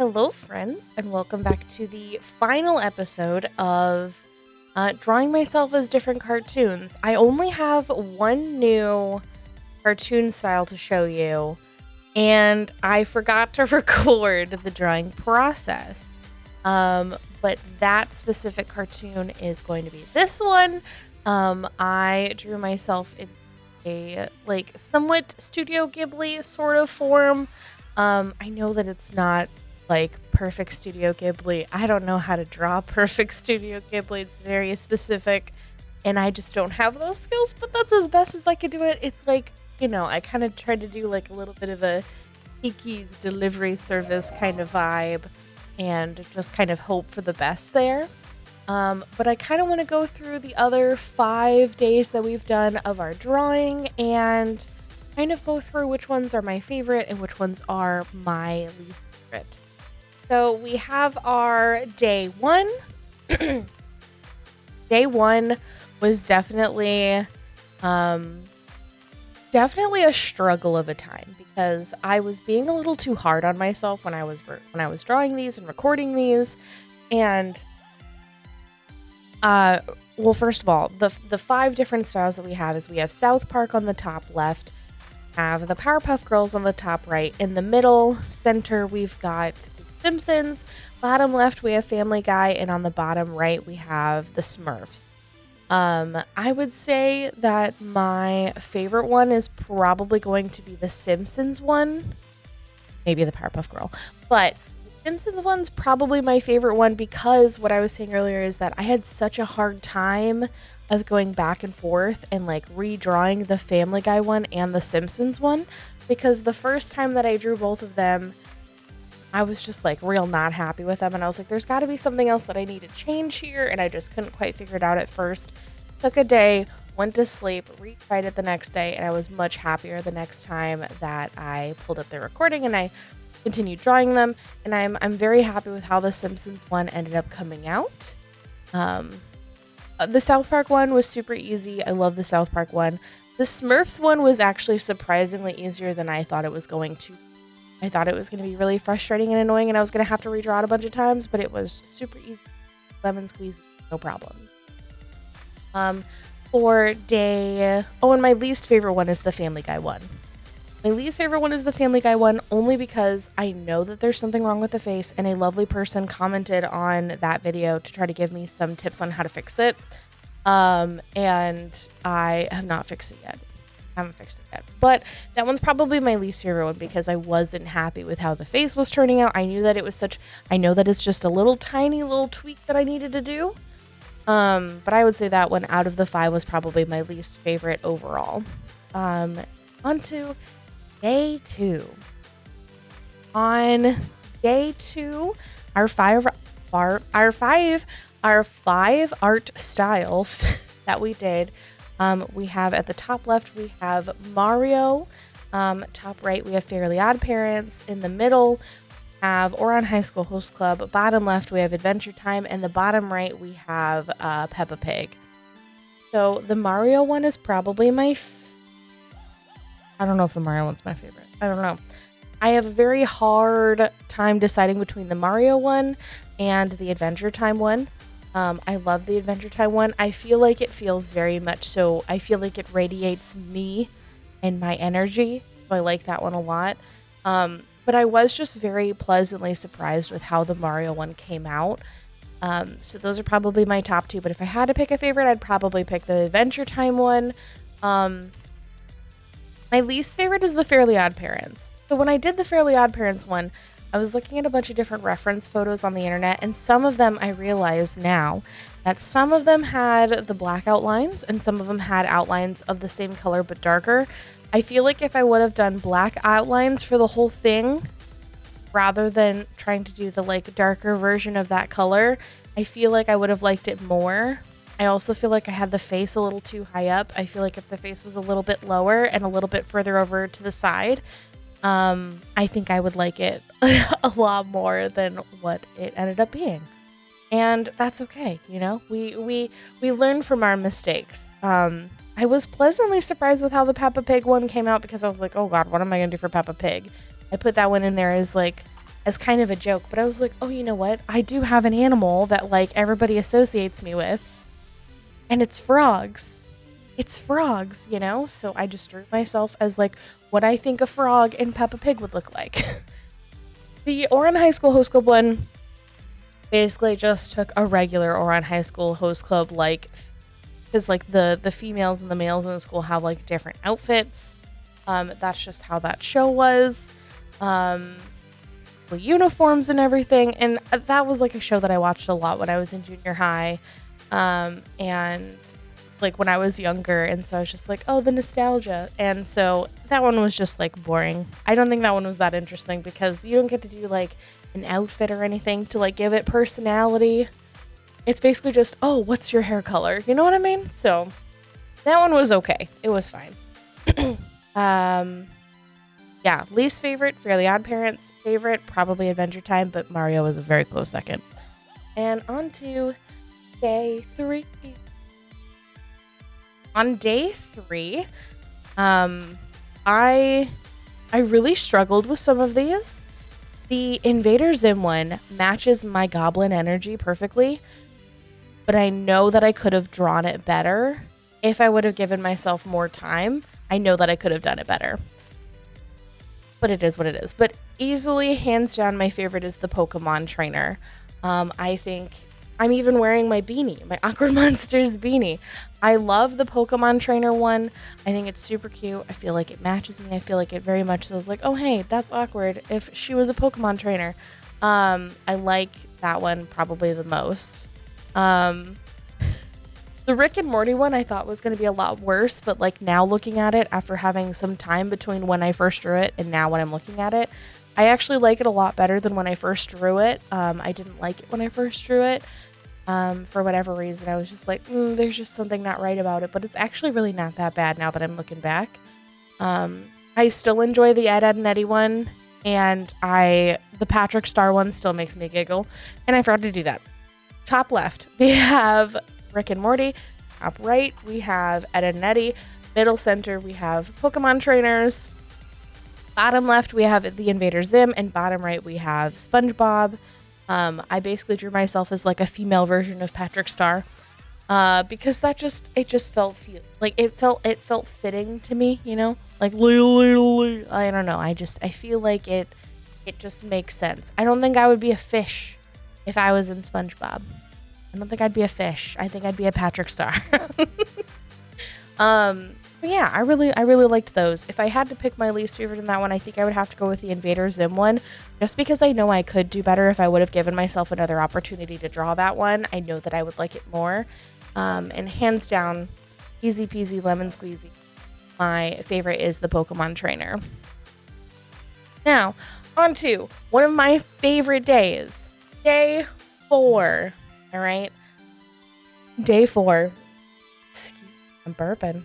Hello, friends, and welcome back to the final episode of drawing myself as different cartoons. I only have one new cartoon style to show you, and I forgot to record the drawing process. But that specific cartoon is going to be this one. I drew myself in a somewhat Studio Ghibli sort of form. I know that it's not like perfect Studio Ghibli. I don't know how to draw perfect Studio Ghibli. It's very specific, and I just don't have those skills, but that's as best as I could do it. It's like, I kind of tried to do like a little bit of a Kiki's delivery service kind of vibe and just kind of hope for the best there. But I kind of want to go through the other 5 days that we've done of our drawing and kind of go through which ones are my favorite and which ones are my least favorite. So we have our day one. Day one was definitely a struggle of a time because I was being a little too hard on myself when I was drawing these and recording these. And well, first of all, the 5 different styles that we have is we have South Park on the top left, have the Powerpuff Girls on the top right. In the middle center, we've got the Simpsons. Bottom left, we have Family Guy, and on the bottom right, we have the Smurfs. I would say that my favorite one is probably going to be the Simpsons one. Maybe the Powerpuff Girl. But the Simpsons one's probably my favorite one because what I was saying earlier is that I had such a hard time of going back and forth and like redrawing the Family Guy one and the Simpsons one, because the first time that I drew both of them, I was just like real not happy with them, and I was like, there's got to be something else that I need to change here, and I just couldn't quite figure it out at first. Took a day, went to sleep, retried it the next day, and I was much happier the next time that I pulled up the recording and I continued drawing them, and I'm very happy with how the Simpsons one ended up coming out. The South Park one was super easy. I love the South Park one. The Smurfs one was actually surprisingly easier than I thought it was going to. I thought it was going to be really frustrating and annoying, and I was going to have to redraw it a bunch of times, but it was super easy. Lemon squeeze, no problems. For day... Oh, and my least favorite one is the Family Guy one. My least favorite one is the Family Guy one, only because I know that there's something wrong with the face, and a lovely person commented on that video to try to give me some tips on how to fix it. And I have not fixed it yet. Haven't fixed it yet. But that one's probably my least favorite one because I wasn't happy with how the face was turning out. I knew that I know that it's just a little tiny little tweak that I needed to do. But I would say that one out of the 5 was probably my least favorite overall. On to day 2. On day 2, our five art styles that we did. We have at the top left, we have Mario. Top right, we have Fairly Odd Parents. In the middle, we have Ouran High School Host Club. Bottom left, we have Adventure Time. And the bottom right, we have Peppa Pig. So the Mario one is probably I don't know if the Mario one's my favorite. I don't know. I have a very hard time deciding between the Mario one and the Adventure Time one. I love the Adventure Time one. I feel like it feels very much so. I feel like it radiates me and my energy. So I like that one a lot. But I was just very pleasantly surprised with how the Mario one came out. So those are probably my top 2. But if I had to pick a favorite, I'd probably pick the Adventure Time one. My least favorite is the Fairly Odd Parents. So when I did the Fairly Odd Parents one, I was looking at a bunch of different reference photos on the internet, and some of them I realize now that some of them had the black outlines and some of them had outlines of the same color but darker. I feel like if I would have done black outlines for the whole thing rather than trying to do the like darker version of that color, I feel like I would have liked it more. I also feel like I had the face a little too high up. I feel like if the face was a little bit lower and a little bit further over to the side, I think I would like it a lot more than what it ended up being. And that's okay, we learn from our mistakes. I was pleasantly surprised with how the Peppa Pig one came out because I was like, oh god, what am I gonna do for Peppa Pig? I put that one in there as like as kind of a joke, but I was like, oh, you know what? I do have an animal that like everybody associates me with, and it's frogs. It's frogs, you know? So I just drew myself as like what I think a frog in Peppa Pig would look like. The Oran High School Host Club one basically just took a regular Oran High School Host Club, like, because like the females and the males in the school have like different outfits. That's just how that show was. Uniforms and everything, and that was like a show that I watched a lot when I was in junior high, and like when I was younger, and so I was just like, oh, the nostalgia. And so that one was just like boring. I don't think that one was that interesting because you don't get to do like an outfit or anything to like give it personality. It's basically just, oh, what's your hair color, you know what I mean? So that one was okay, it was fine. Yeah, least favorite, Fairly Odd Parents. Favorite, probably Adventure Time, but Mario was a very close second. And on to day 3. On day 3, I really struggled with some of these. The Invader Zim one matches my goblin energy perfectly, but I know that I could have drawn it better if I would have given myself more time. I know that I could have done it better. But it is what it is. But easily, hands down, my favorite is the Pokemon trainer. I think I'm even wearing my beanie, my Awkward Monsters beanie. I love the Pokemon trainer one. I think it's super cute. I feel like it matches me. I feel like it very much feels like, oh, hey, that's awkward if she was a Pokemon trainer. I like that one probably the most. The Rick and Morty one I thought was going to be a lot worse, but like now looking at it after having some time between when I first drew it and now when I'm looking at it, I actually like it a lot better than when I first drew it. I didn't like it when I first drew it. For whatever reason, I was just like, there's just something not right about it, but it's actually really not that bad now that I'm looking back. I still enjoy the Ed, Edd and Eddy one, and the Patrick Star one still makes me giggle, and I forgot to do that. Top left, we have Rick and Morty. Top right, we have Ed, Edd and Eddy. Middle center, we have Pokemon trainers. Bottom left, we have the Invader Zim, and bottom right, we have SpongeBob. I basically drew myself as like a female version of Patrick Star, because it just felt fitting to me, you know, like I don't know. I feel like it just makes sense. I don't think I would be a fish if I was in SpongeBob. I don't think I'd be a fish. I think I'd be a Patrick Star. But yeah, I really liked those. If I had to pick my least favorite in that one, I think I would have to go with the Invader Zim one, just because I know I could do better if I would have given myself another opportunity to draw that one. I know that I would like it more. And hands down, easy peasy lemon squeezy, my favorite is the Pokemon trainer. Now, on to one of my favorite days, day 4. All right, day 4. Excuse me, I'm burping.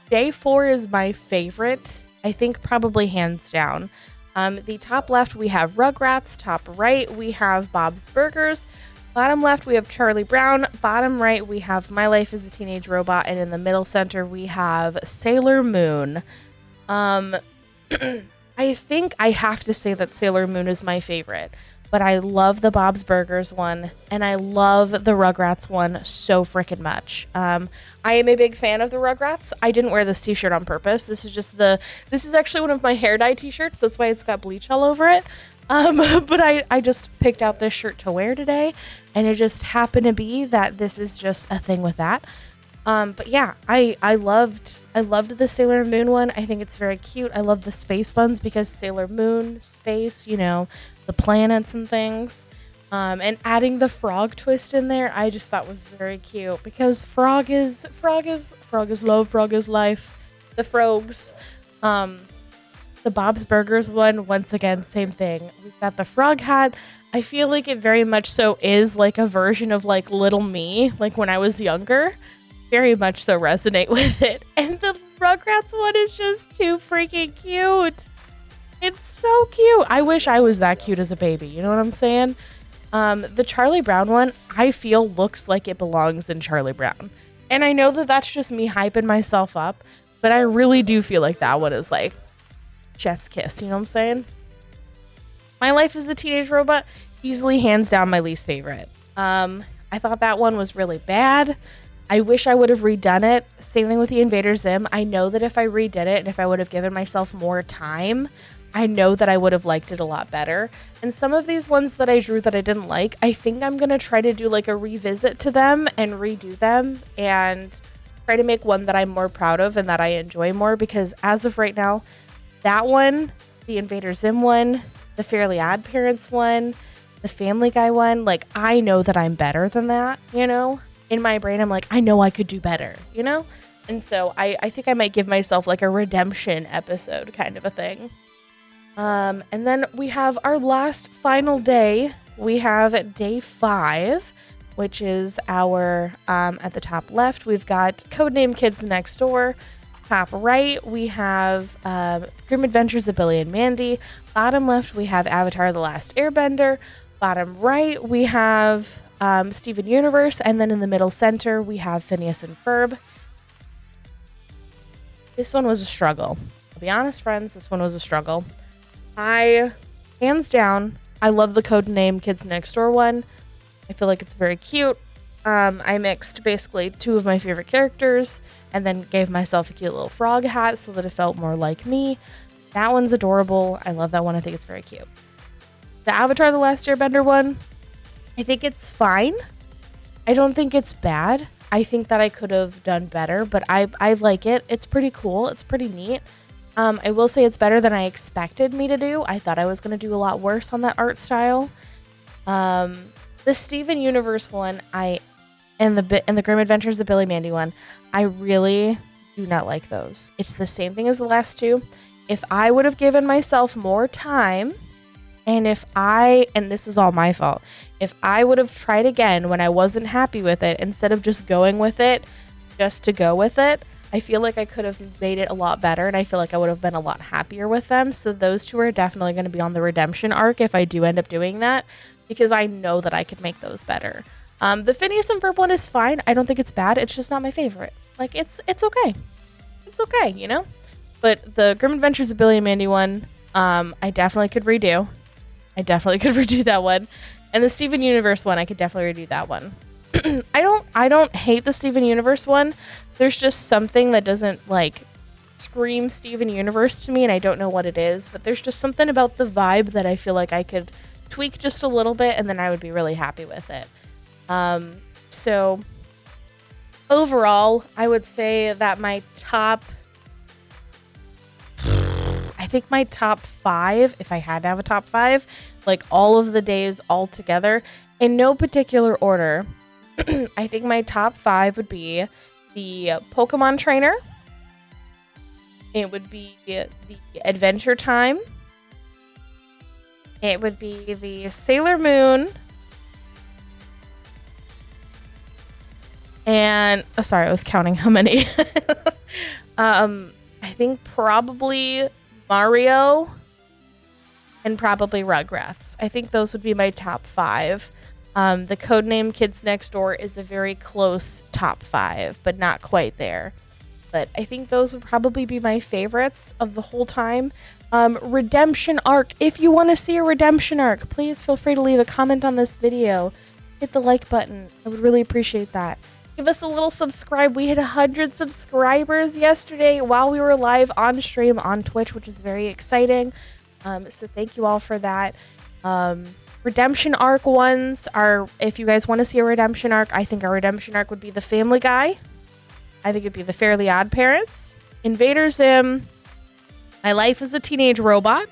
Day 4 is my favorite, I think probably hands down. The top left, we have Rugrats. Top right, we have Bob's Burgers. Bottom left, we have Charlie Brown. Bottom right, we have My Life as a Teenage Robot. And in the middle center, we have Sailor Moon. I think I have to say that Sailor Moon is my favorite. But I love the Bob's Burgers one, and I love the Rugrats one so freaking much. I am a big fan of the Rugrats. I didn't wear this t-shirt on purpose. This is actually one of my hair dye t-shirts. That's why it's got bleach all over it. But I just picked out this shirt to wear today, and it just happened to be that this is just a thing with that. But yeah, I loved the Sailor Moon one. I think it's very cute. I love the space ones because Sailor Moon, space, you know, the planets and things. And adding the frog twist in there, I just thought was very cute because frog is love, frog is life. The frogs. The Bob's Burgers one, once again, same thing. We've got the frog hat. I feel like it very much so is like a version of like little me, like when I was younger. Very much so resonate with it. And the Rugrats one is just too freaking cute. It's so cute. I wish I was that cute as a baby. You know what I'm saying? The Charlie Brown one, I feel looks like it belongs in Charlie Brown. And I know that that's just me hyping myself up, but I really do feel like that one is like chef's kiss. You know what I'm saying? My Life as a Teenage Robot, easily hands down my least favorite. I thought that one was really bad. I wish I would have redone it. Same thing with the Invader Zim. I know that if I redid it and if I would have given myself more time, I know that I would have liked it a lot better. And some of these ones that I drew that I didn't like, I think I'm going to try to do like a revisit to them and redo them and try to make one that I'm more proud of and that I enjoy more, because as of right now, that one, the Invader Zim one, the Fairly Odd Parents one, the Family Guy one, like, I know that I'm better than that, you know? In my brain, I'm like, I know I could do better, you know? And so I think I might give myself like a redemption episode kind of a thing. And then we have our last final day. We have day 5, which is our, at the top left, we've got Codename Kids Next Door. Top right, we have Grim Adventures of Billy and Mandy. Bottom left, we have Avatar: The Last Airbender. Bottom right, we have Steven Universe. And then in the middle center, we have Phineas and Ferb. This one was a struggle. I'll be honest, friends, this one was a struggle. Hands down, I love the Codename Kids Next Door one. I feel like it's very cute. I mixed basically 2 of my favorite characters and then gave myself a cute little frog hat so that it felt more like me. That one's adorable. I love that one. I think it's very cute. The Avatar: The Last Airbender one, I think it's fine. I don't think it's bad. I think that I could have done better, but I like it. It's pretty cool. It's pretty neat. I will say it's better than I expected me to do. I thought I was going to do a lot worse on that art style. The Steven Universe one, and the Grim Adventures of Billy Mandy one, I really do not like those. It's the same thing as the last 2. If I would have given myself more time, and this is all my fault, if I would have tried again when I wasn't happy with it, instead of just going with it just to go with it, I feel like I could have made it a lot better, and I feel like I would have been a lot happier with them. So those 2 are definitely going to be on the redemption arc if I do end up doing that, because I know that I could make those better. The Phineas and Ferb one is fine. I don't think it's bad. It's just not my favorite. Like, it's okay. It's okay, you know? But the Grim Adventures of Billy and Mandy one, I definitely could redo. I definitely could redo that one. And the Steven Universe one, I could definitely redo that one. I don't hate the Steven Universe one. There's just something that doesn't like scream Steven Universe to me, and I don't know what it is, but there's just something about the vibe that I feel like I could tweak just a little bit, and then I would be really happy with it. So overall, I would say that my top 5, if I had to have a top 5, like all of the days all together, in no particular order, I think my top 5 would be the Pokemon Trainer. It would be the Adventure Time. It would be the Sailor Moon. And, sorry, I was counting how many. I think probably Mario and probably Rugrats. I think those would be my top 5. The Codename Kids Next Door is a very close top 5, but not quite there. But I think those would probably be my favorites of the whole time. Redemption arc. If you want to see a redemption arc, please feel free to leave a comment on this video. Hit the like button. I would really appreciate that. Give us a little subscribe. We hit 100 subscribers yesterday while we were live on stream on Twitch, which is very exciting. So thank you all for that. Redemption arc ones are, if you guys want to see a redemption arc, I think our redemption arc would be the Family Guy. I think it'd be the Fairly Odd Parents, Invader Zim, My Life as a Teenage Robot,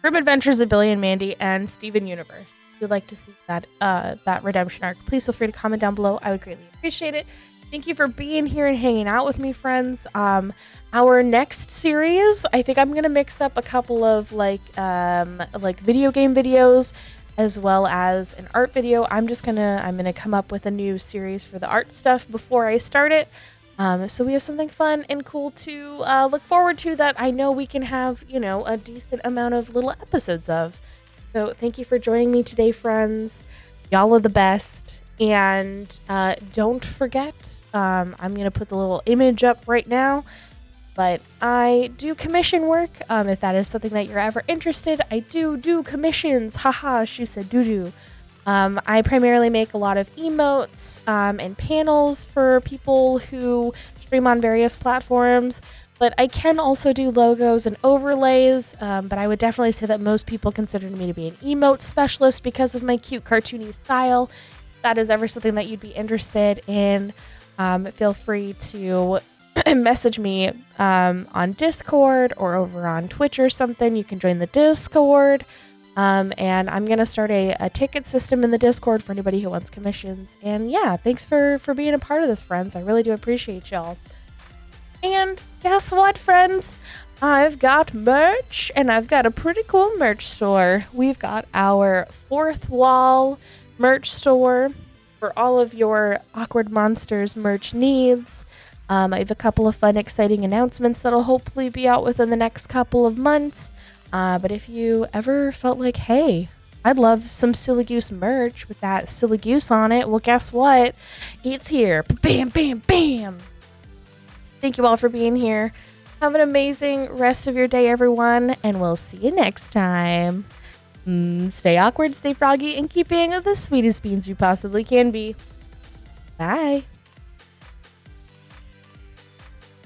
Grim Adventures of Billy and Mandy, and Steven Universe. If you'd like to see that redemption arc, please feel free to comment down below. I would greatly appreciate it. Thank you for being here and hanging out with me, friends. Our next series, I think I'm gonna mix up a couple of like video game videos as well as an art video. I'm gonna come up with a new series for the art stuff before I start it. So we have something fun and cool to look forward to that I know we can have, a decent amount of little episodes of. So thank you for joining me today, friends. Y'all are the best. And don't forget, I'm going to put the little image up right now. But I do commission work. If that is something that you're ever interested, I do commissions. Haha, she said doo-doo. I primarily make a lot of emotes and panels for people who stream on various platforms, but I can also do logos and overlays. But I would definitely say that most people consider me to be an emote specialist because of my cute cartoony style. If that is ever something that you'd be interested in, feel free to message me on Discord or over on Twitch or something. You can join the Discord. And I'm going to start a ticket system in the Discord for anybody who wants commissions. And yeah, thanks for being a part of this, friends. I really do appreciate y'all. And guess what, friends? I've got merch, and I've got a pretty cool merch store. We've got our fourth wall merch store for all of your Awkward Monsters merch needs. I have a couple of fun, exciting announcements that'll hopefully be out within the next couple of months. But if you ever felt like, hey, I'd love some Silly Goose merch with that Silly Goose on it, well, guess what? It's here. Bam, bam, bam. Thank you all for being here. Have an amazing rest of your day, everyone, and we'll see you next time. Stay awkward, stay froggy, and keep being the sweetest beans you possibly can be. Bye.